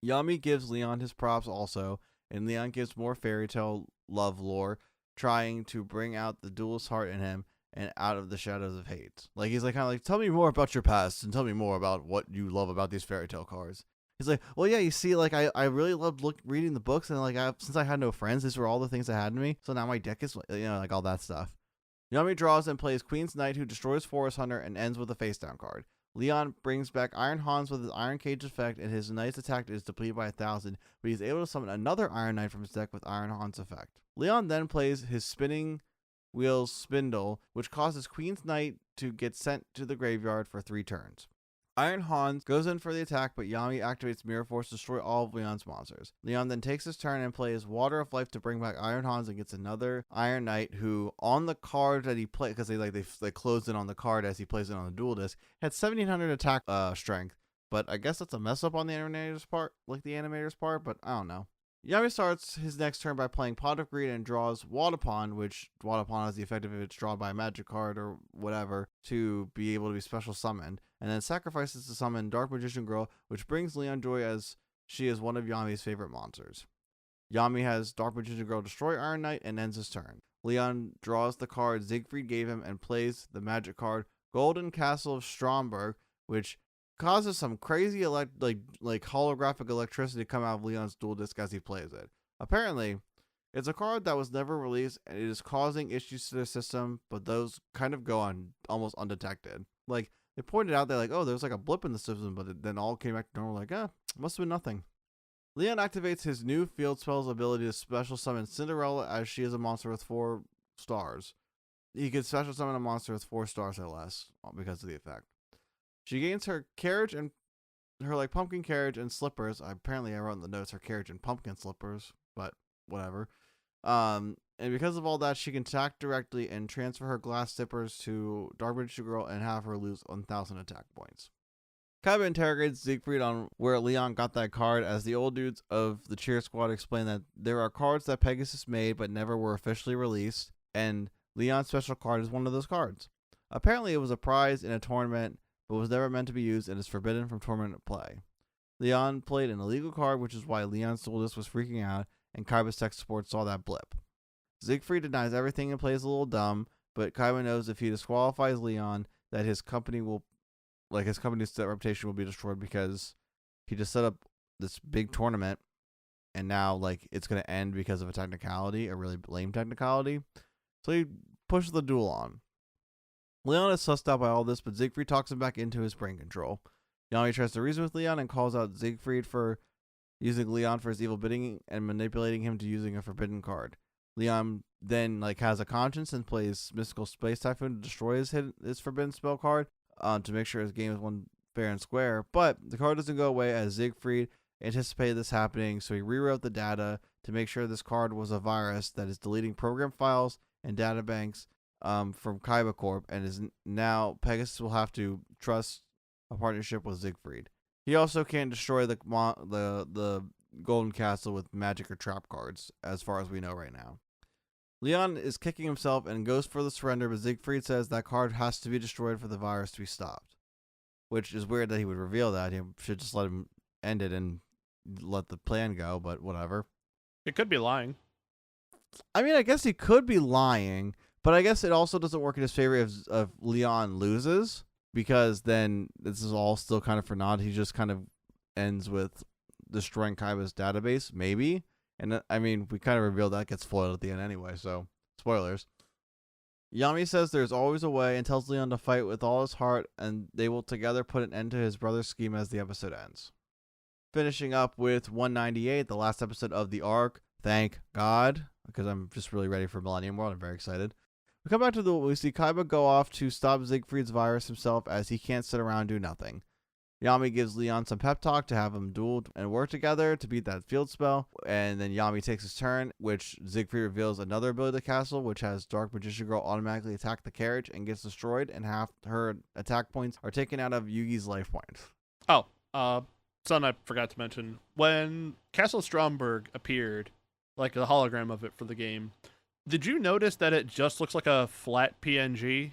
Yami gives Leon his props also, and Leon gives more fairy tale love lore, trying to bring out the duelist heart in him and out of the shadows of hate. Like he's like kind of like, tell me more about your past and tell me more about what you love about these fairy tale cards. He's like, well, yeah, you see, like I really loved reading the books, and like since I had no friends, these were all the things I had in me. So now my deck is, like all that stuff. Yami draws and plays Queen's Knight, who destroys Forest Hunter and ends with a face down card. Leon brings back Iron Hans with his Iron Cage effect, and his Knight's attack is depleted by 1,000, but he's able to summon another Iron Knight from his deck with Iron Hans effect. Leon then plays his Spinning Wheels Spindle, which causes Queen's Knight to get sent to the graveyard for 3 turns. Iron Hans goes in for the attack, but Yami activates Mirror Force to destroy all of Leon's monsters. Leon then takes his turn and plays Water of Life to bring back Iron Hans and gets another Iron Knight, who on the card that he played, because they closed it on the card as he plays it on the duel disc, had 1,700 attack strength. But I guess that's a mess up on the animator's part, but I don't know. Yami starts his next turn by playing Pot of Greed and draws Wadapon, which Wadapon has the effect of if it's drawn by a magic card or whatever to be able to be special summoned, and then sacrifices to summon Dark Magician Girl, which brings Leon joy as she is one of Yami's favorite monsters. Yami has Dark Magician Girl destroy Iron Knight and ends his turn. Leon draws the card Siegfried gave him and plays the magic card Golden Castle of Stromberg, which causes some crazy holographic electricity to come out of Leon's duel disc as he plays it. Apparently, it's a card that was never released and it is causing issues to their system, but those kind of go on almost undetected. Like, they pointed out, they're like, oh, there's like a blip in the system, but it then all came back to normal, like, must have been nothing. Leon activates his new field spell's ability to special summon Cinderella as she is a monster with 4 stars. He could special summon a monster with 4 stars or less because of the effect. She gains her carriage and her pumpkin carriage and slippers. Apparently I wrote in the notes her carriage and pumpkin slippers, but whatever. And because of all that, she can attack directly and transfer her glass slippers to Dark Magician Girl and have her lose 1,000 attack points. Kaiba interrogates Siegfried on where Leon got that card, as the old dudes of the cheer squad explain that there are cards that Pegasus made but never were officially released, and Leon's special card is one of those cards. Apparently it was a prize in a tournament, but was never meant to be used and is forbidden from tournament play. Leon played an illegal card, which is why Leon's duel disc was freaking out, and Kaiba's tech support saw that blip. Siegfried denies everything and plays a little dumb, but Kaiba knows if he disqualifies Leon, that his company will like his company's reputation will be destroyed because he just set up this big tournament, and now like it's gonna end because of a technicality, a really lame technicality. So he pushes the duel on. Leon is sussed out by all this, but Siegfried talks him back into his brain control. Yami tries to reason with Leon and calls out Siegfried for using Leon for his evil bidding and manipulating him to using a forbidden card. Leon then like has a conscience and plays Mystical Space Typhoon to destroy his forbidden spell card to make sure his game is won fair and square. But the card doesn't go away as Siegfried anticipated this happening, so he rewrote the data to make sure this card was a virus that is deleting program files and data banks from Kaiba Corp, and is now Pegasus will have to trust a partnership with Siegfried. He also can't destroy the Golden Castle with magic or trap cards, as far as we know right now. Leon is kicking himself and goes for the surrender, but Siegfried says that card has to be destroyed for the virus to be stopped. Which is weird that he would reveal that. He should just let him end it and let the plan go, but whatever. It could be lying. I mean, I guess he could be lying, but I guess it also doesn't work in his favor if Leon loses, because then this is all still kind of for naught. He just kind of ends with destroying Kaiba's database, maybe. And I mean, we kind of revealed that gets foiled at the end anyway, so spoilers. Yami says there's always a way and tells Leon to fight with all his heart, and they will together put an end to his brother's scheme as the episode ends. Finishing up with 198, the last episode of the arc. Thank God, because I'm just really ready for Millennium World. I'm very excited. We come back to we see Kaiba go off to stop Siegfried's virus himself, as he can't sit around and do nothing. Yami gives Leon some pep talk to have them duel and work together to beat that field spell, and then Yami takes his turn, which Siegfried reveals another ability to the castle, which has Dark Magician Girl automatically attack the carriage and gets destroyed, and half her attack points are taken out of Yugi's life points. Oh, something I forgot to mention. When Castle Stromberg appeared, like the hologram of it for the game, did you notice that it just looks like a flat PNG?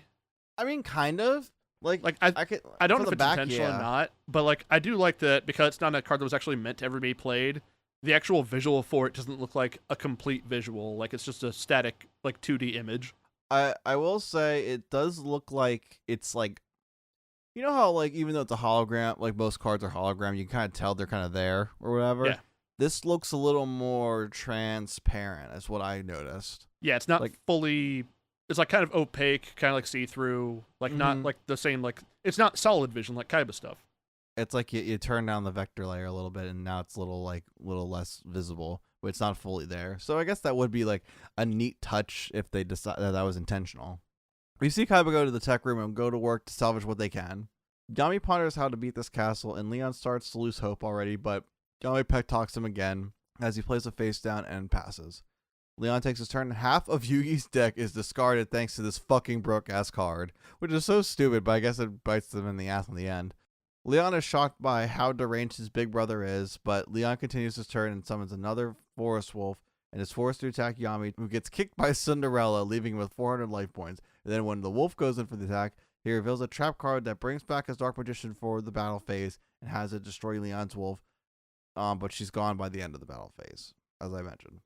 I mean, kind of. I don't know if it's intentional or not, but like I do like that because it's not a card that was actually meant to ever be played. The actual visual for it doesn't look like a complete visual, like it's just a static like 2D image. I will say it does look like it's like, you know how like even though it's a hologram, like most cards are hologram, you can kind of tell they're kind of there or whatever. Yeah. This looks a little more transparent, is what I noticed. Yeah, it's not like fully. It's like kind of opaque, kind of like see-through, like not like the same, like it's not solid vision like Kaiba stuff. It's like you turn down the vector layer a little bit, and now it's a little less visible, but it's not fully there. So I guess that would be like a neat touch if they decide that was intentional. We see Kaiba go to the tech room and go to work to salvage what they can. Yami ponders how to beat this castle, and Leon starts to lose hope already, but Yami pep talks him again as he plays a face down and passes. Leon takes his turn, and half of Yugi's deck is discarded thanks to this fucking broke-ass card, which is so stupid, but I guess it bites them in the ass in the end. Leon is shocked by how deranged his big brother is, but Leon continues his turn and summons another Forest Wolf, and is forced to attack Yami, who gets kicked by Cinderella, leaving him with 400 life points. And then when the wolf goes in for the attack, he reveals a trap card that brings back his Dark Magician for the battle phase, and has it destroy Leon's wolf, but she's gone by the end of the battle phase, as I mentioned.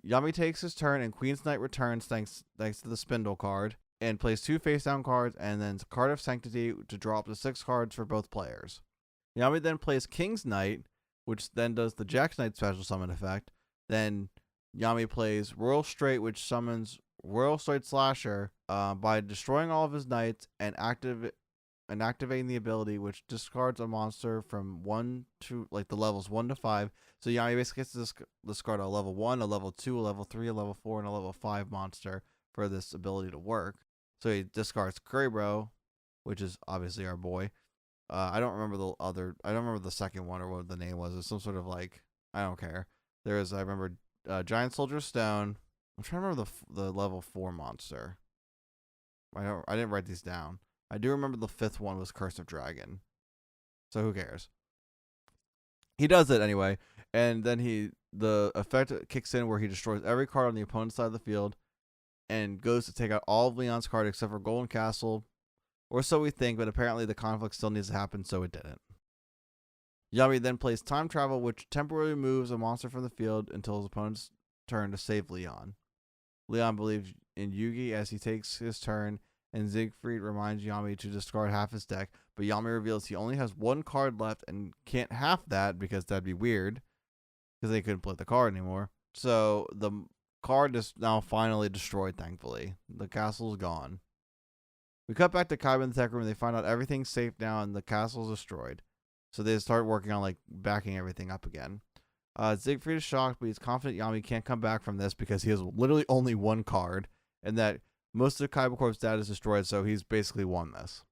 Yami takes his turn, and Queen's Knight returns thanks to the Spindle card, and plays 2 face-down cards, and then Card of Sanctity to draw up to 6 cards for both players. Yami then plays King's Knight, which then does the Jack's Knight special summon effect. Then Yami plays Royal Straight, which summons Royal Straight Slasher by destroying all of his knights and activating the ability, which discards a monster from 1 to like the levels 1 to 5. So Yami basically gets to discard a level 1, a level 2, a level 3, a level 4, and a level 5 monster for this ability to work. So he discards Kuribros, which is obviously our boy. I don't remember the second one or what the name was. It's some sort of like, I don't care. I remember Giant Soldier Stone. I'm trying to remember the level 4 monster. I didn't write these down. I do remember the 5th one was Curse of Dragon. So who cares? He does it anyway, and then the effect kicks in where he destroys every card on the opponent's side of the field and goes to take out all of Leon's cards except for Golden Castle, or so we think, but apparently the conflict still needs to happen, so it didn't. Yami then plays Time Travel, which temporarily moves a monster from the field until his opponent's turn to save Leon. Leon believes in Yugi as he takes his turn and Siegfried reminds Yami to discard half his deck, but Yami reveals he only has one card left and can't half that because that'd be weird, because they couldn't play the card anymore. So the card is now finally destroyed, thankfully. The castle's gone. We cut back to Kaiba in the tech room, and they find out everything's safe now and the castle's destroyed. So they start working on like backing everything up again. Siegfried is shocked, but he's confident Yami can't come back from this because he has literally only one card, and that most of Kaiba Corp's data is destroyed, so he's basically won this.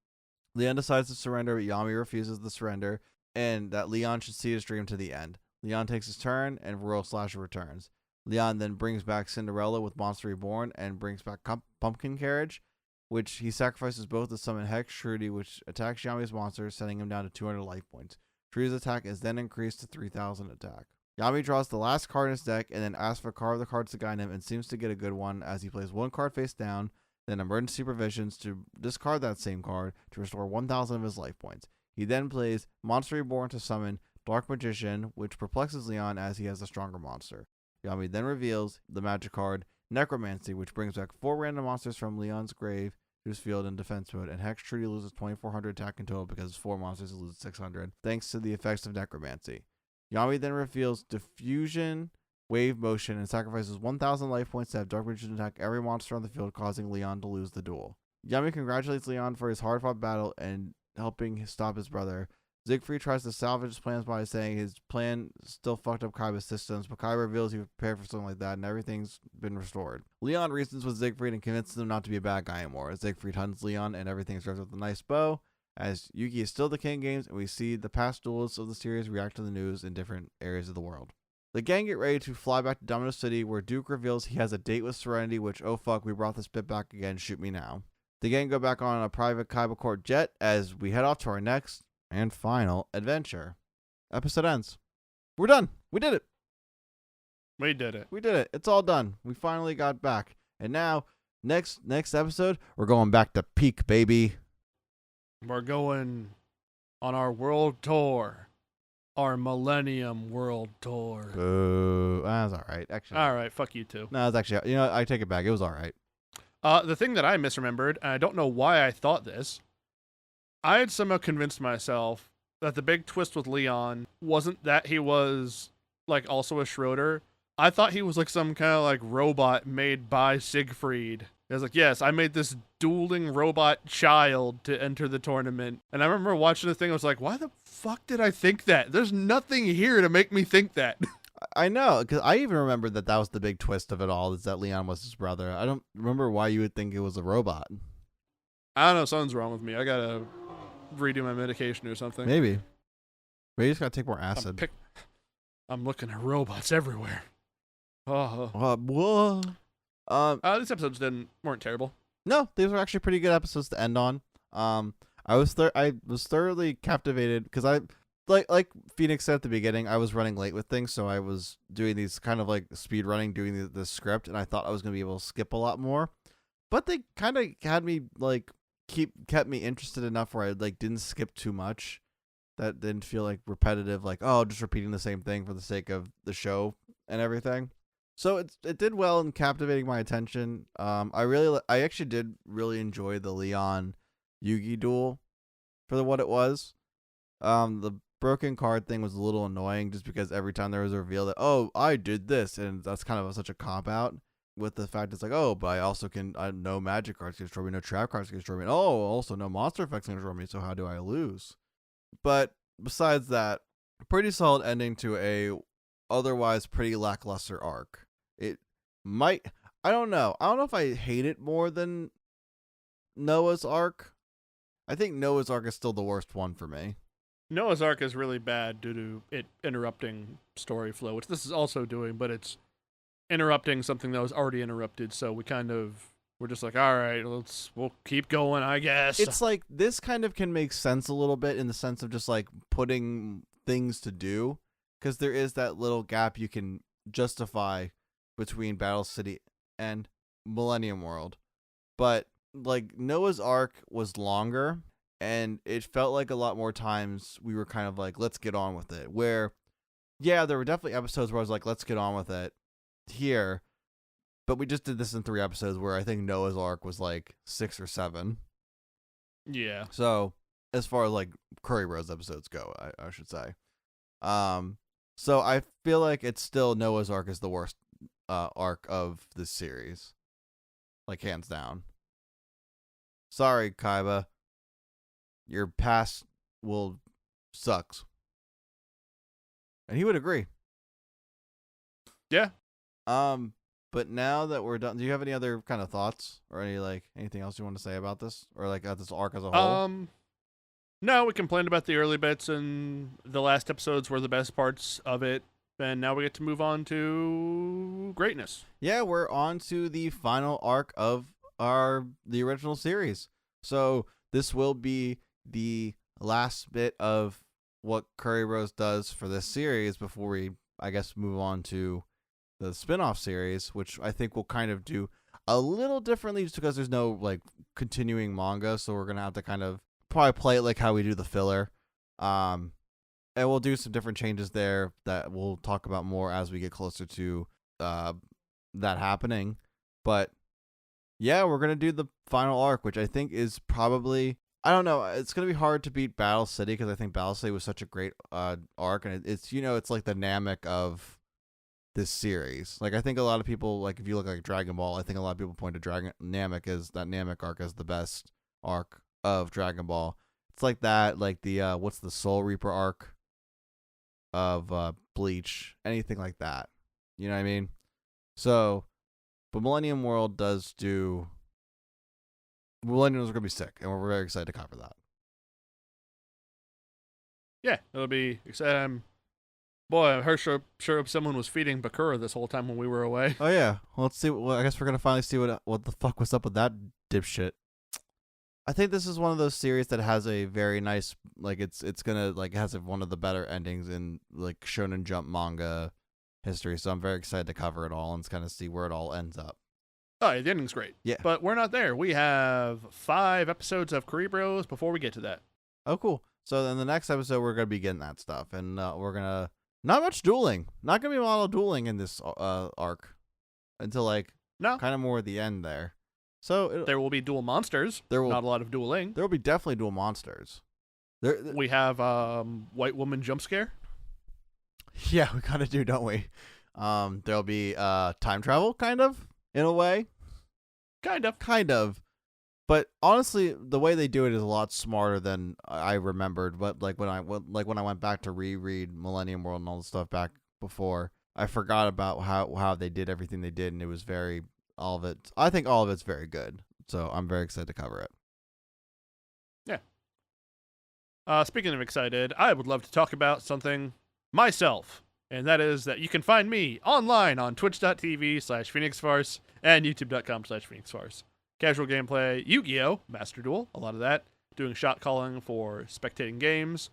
Leon decides to surrender, but Yami refuses the surrender, and that Leon should see his dream to the end. Leon takes his turn, and Royal Slasher returns. Leon then brings back Cinderella with Monster Reborn, and brings back Pumpkin Carriage, which he sacrifices both to summon Hex Shruti, which attacks Yami's monster, sending him down to 200 life points. Shruti's attack is then increased to 3,000 attack. Yami draws the last card in his deck and then asks for a card of the cards to guide him, and seems to get a good one as he plays one card face down, then emergency provisions to discard that same card to restore 1,000 of his life points. He then plays Monster Reborn to summon Dark Magician, which perplexes Leon as he has a stronger monster. Yami then reveals the magic card Necromancy, which brings back 4 random monsters from Leon's grave to his field in defense mode, and Hex Shruti loses 2,400 attack in total because 4 monsters lose 600, thanks to the effects of Necromancy. Yami then reveals Diffusion, Wave Motion, and sacrifices 1,000 life points to have Dark Magician attack every monster on the field, causing Leon to lose the duel. Yami congratulates Leon for his hard-fought battle and helping stop his brother. Siegfried tries to salvage his plans by saying his plan still fucked up Kaiba's systems, but Kaiba reveals he was prepared for something like that, and everything's been restored. Leon reasons with Siegfried and convinces him not to be a bad guy anymore. Siegfried hunts Leon, and everything starts with a nice bow, as Yugi is still the king of games, and we see the past duelists of the series react to the news in different areas of the world. The gang get ready to fly back to Domino City, where Duke reveals he has a date with Serenity, which, oh fuck, we brought this bit back again, shoot me now. The gang go back on a private Kaiba Court jet as we head off to our next and final adventure. Episode ends. We're done. We did it. We did it. We did it. It's all done. We finally got back. And now, next episode, we're going back to peak, baby. We're going on our world tour. Our Millennium World Tour. Boo. That's all right. Actually. All right. Fuck you too. No, it's actually, you know, I take it back. It was all right. The thing that I misremembered, and I don't know why I thought this, I had somehow convinced myself that the big twist with Leon wasn't that he was, like, also a Schroeder. I thought he was, like, some kind of, like, robot made by Siegfried. I was like, yes, I made this dueling robot child to enter the tournament. And I remember watching the thing, I was like, why the fuck did I think that? There's nothing here to make me think that. I know, because I even remember that was the big twist of it all, is that Leon was his brother. I don't remember why you would think it was a robot. I don't know, something's wrong with me. I gotta redo my medication or something. Maybe you just gotta take more acid. I'm looking at robots everywhere. Whoa. These episodes weren't terrible. No, these were actually pretty good episodes to end on. I was thoroughly captivated because I like Phoenix said at the beginning, I was running late with things, so I was doing these kind of like speed running, doing the script, and I thought I was gonna be able to skip a lot more, but they kind of had me like kept me interested enough where I like didn't skip too much. That didn't feel like repetitive, like just repeating the same thing for the sake of the show and everything. So it did well in captivating my attention. I actually did really enjoy the Leon Yugi duel for what it was. The broken card thing was a little annoying just because every time there was a reveal that, I did this, and that's kind of such a cop out with the fact it's like, but I also no magic cards can destroy me, no trap cards can destroy me, and also no monster effects can destroy me, so how do I lose? But besides that, pretty solid ending to a otherwise pretty lackluster arc. It might, I don't know if I hate it more than Noah's arc. I think Noah's arc is still the worst one for me. Noah's arc is really bad due to it interrupting story flow, which this is also doing, but it's interrupting something that was already interrupted, so we're just like, all right, we'll keep going, I guess. It's like this kind of can make sense a little bit in the sense of just like putting things to do, because there is that little gap you can justify between Battle City and Millennium World. But like Noah's arc was longer, and it felt like a lot more times we were kind of like, let's get on with it. Where, yeah, there were definitely episodes where I was like, let's get on with it. Here, But we just did this in 3 episodes, where I think Noah's Ark was like 6 or 7. Yeah. So as far as like Kuribros episodes go, I should say. So I feel like it's still Noah's Ark is the worst arc of this series, like hands down. Sorry, Kaiba, your past will sucks, and he would agree. Yeah. But now that we're done, do you have any other kind of thoughts or anything else you want to say about this, or like this arc as a whole? No, we complained about the early bits, and the last episodes were the best parts of it. And now we get to move on to greatness. Yeah, we're on to the final arc of the original series. So this will be the last bit of what Kuribros does for this series before we, I guess, move on to the spin-off series, which I think we'll kind of do a little differently just because there's no like continuing manga, so we're gonna have to kind of probably play it like how we do the filler. And we'll do some different changes there that we'll talk about more as we get closer to that happening. But yeah, we're gonna do the final arc, which I think is probably, I don't know, it's gonna be hard to beat Battle City because I think Battle City was such a great arc, and it's it's like the Namek of this series. Like I think a lot of people, like if you look like Dragon Ball, I think a lot of people point to Namek as that Namek arc as the best arc of Dragon Ball. It's like that, like the what's the Soul Reaper arc of Bleach, anything like that. You know what I mean? So, but Millennium World does do. Millennium's gonna be sick, and we're very excited to cover that. Yeah, it'll be exciting. Boy, I heard sure someone was feeding Bakura this whole time when we were away. Oh yeah, well, let's see. Well, I guess we're gonna finally see what the fuck was up with that dipshit. I think this is one of those series that has a very nice, like it's gonna like has one of the better endings in like Shonen Jump manga history. So I'm very excited to cover it all and kind of see where it all ends up. Oh, yeah, the ending's great. Yeah, but we're not there. We have 5 episodes of Kuribros before we get to that. Oh, cool. So then the next episode we're gonna be getting that stuff, and we're gonna not much dueling. Not gonna be a lot of dueling in this arc until like kind of more at the end there. So there will be dual monsters. Not a lot of dueling. There will be definitely dual monsters. We have white woman jump scare. Yeah, we kind of do, don't we? There'll be time travel, kind of, in a way. Kind of. But honestly, the way they do it is a lot smarter than I remembered. But like when I went back to reread Millennium World and all the stuff back before, I forgot about how they did everything they did, and it was very. All of it, I think all of it's very good. So I'm very excited to cover it. Yeah. Speaking of excited, I would love to talk about something myself. And that is that you can find me online on twitch.tv/PhoenixFarce and youtube.com/PhoenixFarce. Casual gameplay, Yu-Gi-Oh! Master Duel, a lot of that. Doing shot calling for spectating games.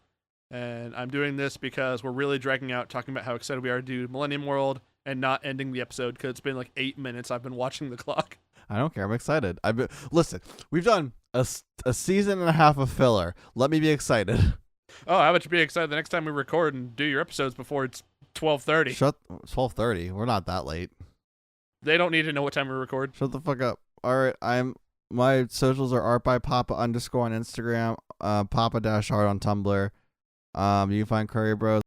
And I'm doing this because we're really dragging out talking about how excited we are to do Millennium World and not ending the episode because it's been like 8 minutes. I've been watching the clock. I don't care. I'm excited. Listen, we've done a season and a half of filler. Let me be excited. Oh, how about you be excited the next time we record and do your episodes before it's 12:30? 12:30. We're not that late. They don't need to know what time we record. Shut the fuck up. All right, my socials are art_by_papa_ on Instagram, papa-art on Tumblr. You can find Kuribros